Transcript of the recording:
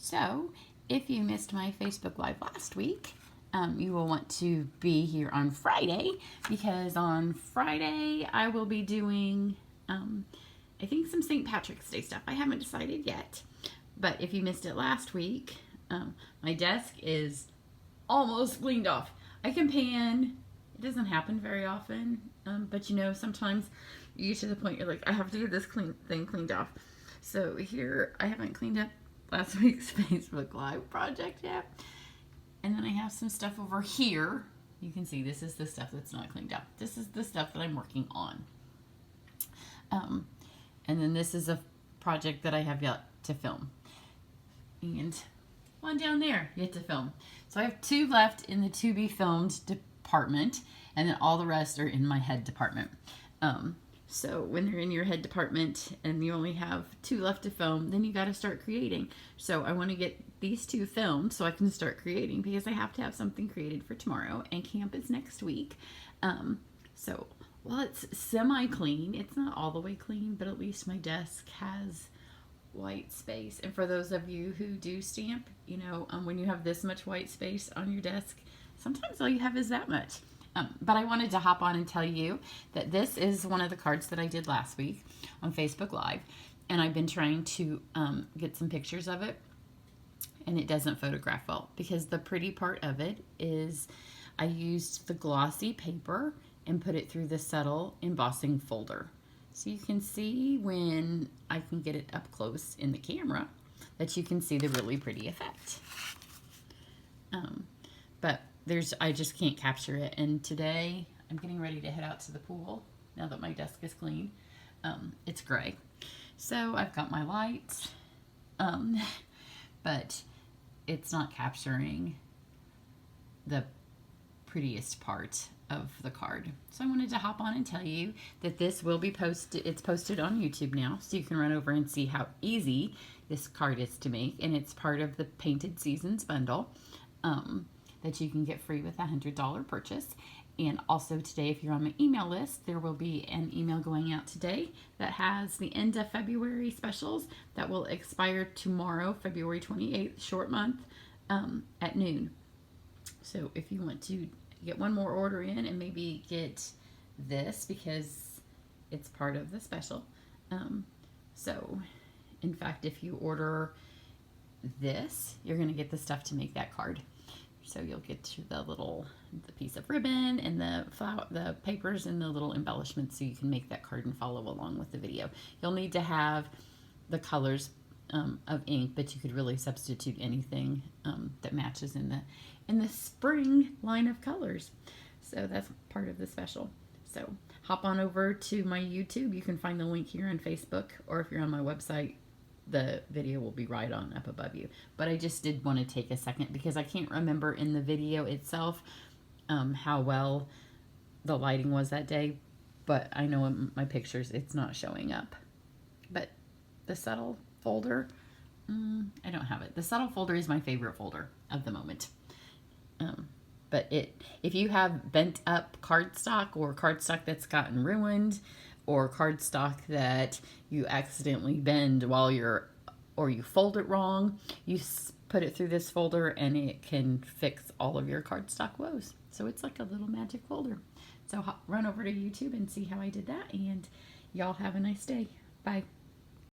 So if you missed my Facebook Live last week, you will want to be here on Friday, because on Friday I will be doing, I think, some St. Patrick's Day stuff. I haven't decided yet, but if you missed it last week, my desk is almost cleaned off. I can pan. It doesn't happen very often, but you know, sometimes you get to the point you're like, I have to get this thing cleaned off. So here, I haven't cleaned up last week's Facebook Live project yet. And then I have some stuff over here. You can see this is the stuff that's not cleaned up. This is the stuff that I'm working on. And then this is a project that I have yet to film. And one down there yet to film. So I have 2 left in the to be filmed department, and then all the rest are in my head department. So when they're in your head department and you only have 2 left to film, then you got to start creating. So I want to get these 2 filmed so I can start creating, because I have to have something created for tomorrow, and camp is next week. So while it's semi-clean, it's not all the way clean, but at least my desk has white space. And for those of you who do stamp, you know, when you have this much white space on your desk, sometimes all you have is that much. But I wanted to hop on and tell you that this is one of the cards that I did last week on Facebook Live, and I've been trying to get some pictures of it, and it doesn't photograph well, because the pretty part of it is I used the glossy paper and put it through the subtle embossing folder. So you can see, when I can get it up close in the camera, that you can see the really pretty effect. But I just can't capture it. And today I'm getting ready to head out to the pool now that my desk is clean. It's gray. So I've got my lights, but it's not capturing the prettiest part of the card. So I wanted to hop on and tell you that this will be posted. It's posted on YouTube now, so you can run over and see how easy this card is to make. And it's part of the Painted Seasons bundle that you can get free with a $100 purchase. And also today, if you're on my email list, there will be an email going out today that has the end of February specials that will expire tomorrow, February 28th, short month, at noon. So if you want to get one more order in and maybe get this, because it's part of the special. So in fact, if you order this, you're going to get the stuff to make that card. So you'll get to the piece of ribbon and the papers and the little embellishments, so you can make that card and follow along with the video. You'll need to have the colors of ink, but you could really substitute anything that matches in the spring line of colors. So that's part of the special. So hop on over to my YouTube. You can find the link here on Facebook, or if you're on my website, the video will be right on up above you. But I just did want to take a second, because I can't remember in the video itself how well the lighting was that day, but I know in my pictures it's not showing up. But the subtle folder, I don't have it. The subtle folder is my favorite folder of the moment. But if you have bent up cardstock, or cardstock that's gotten ruined, or cardstock that you accidentally bend or you fold it wrong, you put it through this folder and it can fix all of your cardstock woes. So it's like a little magic folder. So run over to YouTube and see how I did that, and y'all have a nice day. Bye.